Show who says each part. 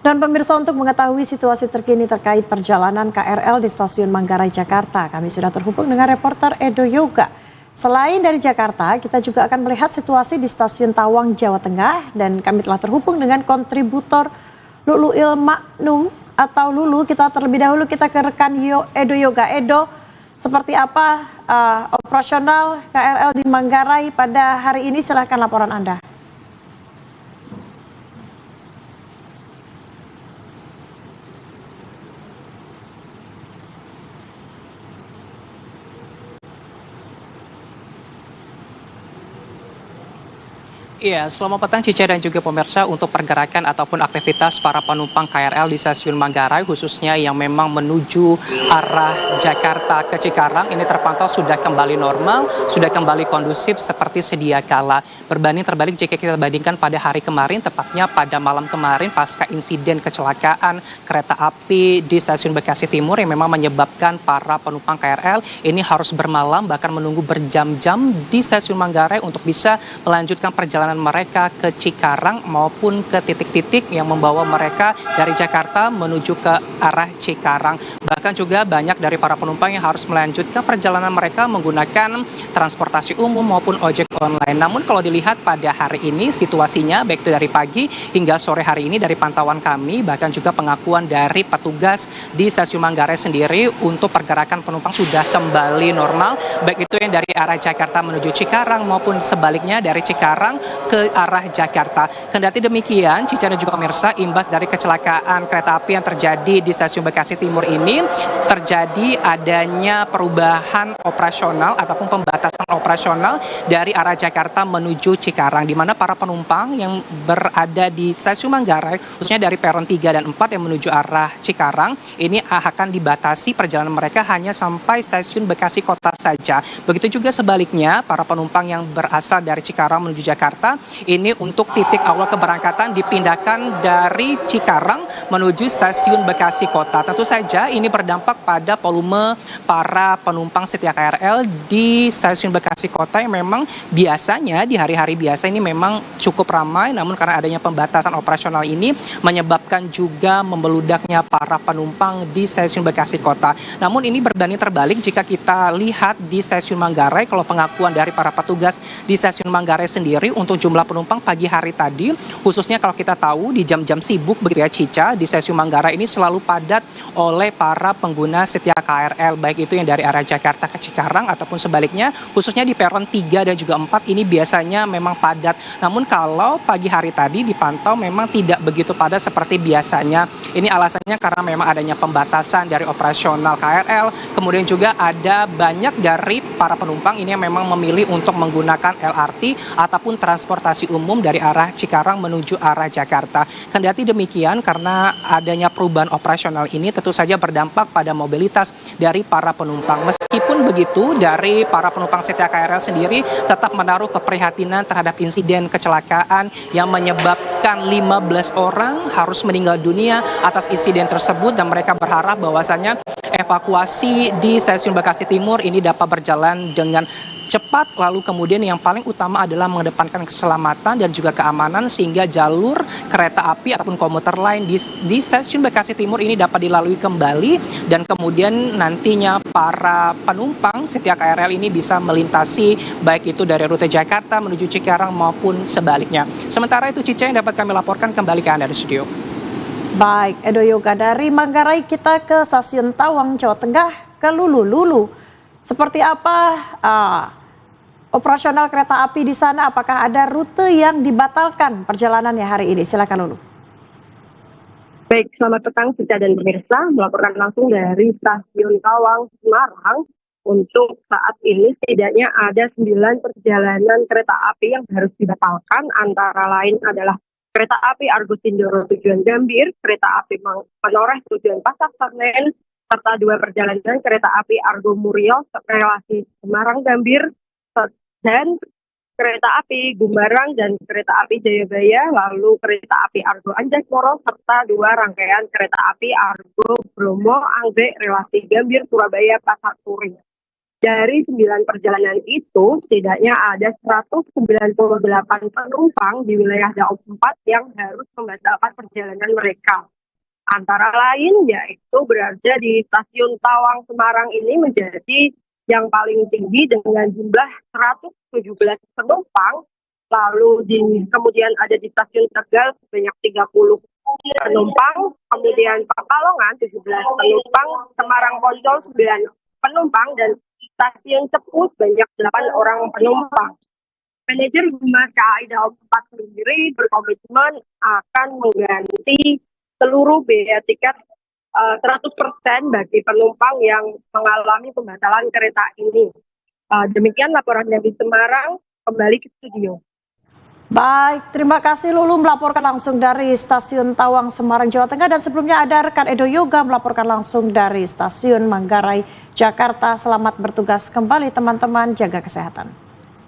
Speaker 1: Dan pemirsa, untuk mengetahui situasi terkini terkait perjalanan KRL di Stasiun Manggarai, Jakarta, kami sudah terhubung dengan reporter Edo Yoga. Selain dari Jakarta, kita juga akan melihat situasi di Stasiun Tawang, Jawa Tengah, dan kami telah terhubung dengan kontributor Lulu Ilmaknum atau Lulu. Kita terlebih dahulu kita ke rekan Edo Yoga. Edo, seperti apa operasional KRL di Manggarai pada hari ini? Silahkan laporan Anda.
Speaker 2: Iya, selamat petang Cica dan juga pemirsa. Untuk pergerakan ataupun aktivitas para penumpang KRL di Stasiun Manggarai, khususnya yang memang menuju arah Jakarta ke Cikarang, ini terpantau sudah kembali normal, sudah kembali kondusif seperti sedia kala. Berbanding terbalik jika kita bandingkan pada hari kemarin, tepatnya pada malam kemarin pasca insiden kecelakaan kereta api di Stasiun Bekasi Timur yang memang menyebabkan para penumpang KRL ini harus bermalam, bahkan menunggu berjam-jam di Stasiun Manggarai untuk bisa melanjutkan perjalanan mereka ke Cikarang maupun ke titik-titik yang membawa mereka dari Jakarta menuju ke arah Cikarang. Bahkan juga banyak dari para penumpang yang harus melanjutkan perjalanan mereka menggunakan transportasi umum maupun ojek online. Namun kalau dilihat pada hari ini situasinya baik itu dari pagi hingga sore hari ini dari pantauan kami, bahkan juga pengakuan dari petugas di Stasiun Manggarai sendiri, untuk pergerakan penumpang sudah kembali normal, baik itu yang dari arah Jakarta menuju Cikarang maupun sebaliknya dari Cikarang ke arah Jakarta. Kendati demikian, Cica dan juga pemirsa, imbas dari kecelakaan kereta api yang terjadi di Stasiun Bekasi Timur ini, terjadi adanya perubahan operasional ataupun pembatasan operasional dari arah Jakarta menuju Cikarang, di mana para penumpang yang berada di Stasiun Manggarai, khususnya dari peron 3 dan 4 yang menuju arah Cikarang, ini akan dibatasi perjalanan mereka hanya sampai Stasiun Bekasi Kota saja. Begitu juga sebaliknya, para penumpang yang berasal dari Cikarang menuju Jakarta, ini untuk titik awal keberangkatan dipindahkan dari Cikarang menuju Stasiun Bekasi Kota. Tentu saja ini berdampak pada volume para penumpang setia KRL di Stasiun Bekasi Kota yang memang biasanya di hari-hari biasa ini memang cukup ramai, namun karena adanya pembatasan operasional ini menyebabkan juga membeludaknya para penumpang di Stasiun Bekasi Kota. Namun ini berbanding terbalik jika kita lihat di Stasiun Manggarai. Kalau pengakuan dari para petugas di Stasiun Manggarai sendiri, untuk jumlah penumpang pagi hari tadi, khususnya kalau kita tahu di jam-jam sibuk begitu ya Cica, di Stasiun Manggarai ini selalu padat oleh para pengguna setia KRL, baik itu yang dari arah Jakarta ke Cikarang ataupun sebaliknya, khususnya di peron 3 dan juga 4 ini biasanya memang padat. Namun kalau pagi hari tadi dipantau memang tidak begitu padat seperti biasanya. Ini alasannya karena memang adanya pembatasan dari operasional KRL, kemudian juga ada banyak dari para penumpang ini yang memang memilih untuk menggunakan LRT ataupun transportasi umum dari arah Cikarang menuju arah Jakarta. Kendati demikian, karena adanya perubahan operasional ini tentu saja berdampak pada mobilitas dari para penumpang. Meskipun begitu, dari para penumpang setia KRL sendiri tetap menaruh keprihatinan terhadap insiden kecelakaan yang menyebabkan 15 orang harus meninggal dunia atas insiden tersebut, dan mereka berharap bahwasannya evakuasi di Stasiun Bekasi Timur ini dapat berjalan dengan cepat, lalu kemudian yang paling utama adalah mengedepankan keselamatan dan juga keamanan, sehingga jalur kereta api ataupun komuter lain di Stasiun Bekasi Timur ini dapat dilalui kembali, dan kemudian nantinya para penumpang setia KRL ini bisa melintasi baik itu dari rute Jakarta menuju Cikarang maupun sebaliknya. Sementara itu Cica yang dapat kami laporkan kembali ke Anda di studio.
Speaker 1: Baik, Edo Yoga, dari Manggarai kita ke Stasiun Tawang, Jawa Tengah, ke Lulu. Lulu, seperti apa operasional kereta api di sana? Apakah ada rute yang dibatalkan perjalanannya hari ini? Silakan Lulu.
Speaker 3: Baik, selamat petang Cica dan pemirsa, melaporkan langsung dari Stasiun Tawang, Semarang. Untuk saat ini setidaknya ada 9 perjalanan kereta api yang harus dibatalkan, antara lain adalah kereta api Argo Sindoro tujuan Gambir, kereta api Menoreh tujuan Pasar Senen, serta 2 perjalanan kereta api Argo Muriel relasi Semarang Gambir, dan kereta api Gumbarang dan kereta api Jayabaya, lalu kereta api Argo Anjakmoro, serta 2 rangkaian kereta api Argo Bromo Anggrek relasi Gambir Surabaya Pasar Turi. Dari 9 perjalanan itu, setidaknya ada 198 penumpang di wilayah Daob 4 yang harus membatalkan perjalanan mereka. Antara lain yaitu berada di stasiun Tawang Semarang ini menjadi yang paling tinggi dengan jumlah 117 penumpang. Lalu kemudian ada di stasiun Tegal sebanyak 30 penumpang, kemudian Pekalongan 17 penumpang, Semarang Poncol 9 penumpang, dan stasiun Cepu sebanyak 8 orang penumpang. Manajer Humas KAI Daob 4 sendiri berkomitmen akan mengganti seluruh biaya tiket 100% bagi penumpang yang mengalami pembatalan kereta ini. Demikian laporan dari Semarang, kembali ke studio.
Speaker 1: Baik, terima kasih Lulu melaporkan langsung dari Stasiun Tawang Semarang, Jawa Tengah. Dan sebelumnya ada rekan Edo Yoga melaporkan langsung dari Stasiun Manggarai, Jakarta. Selamat bertugas kembali teman-teman, jaga kesehatan.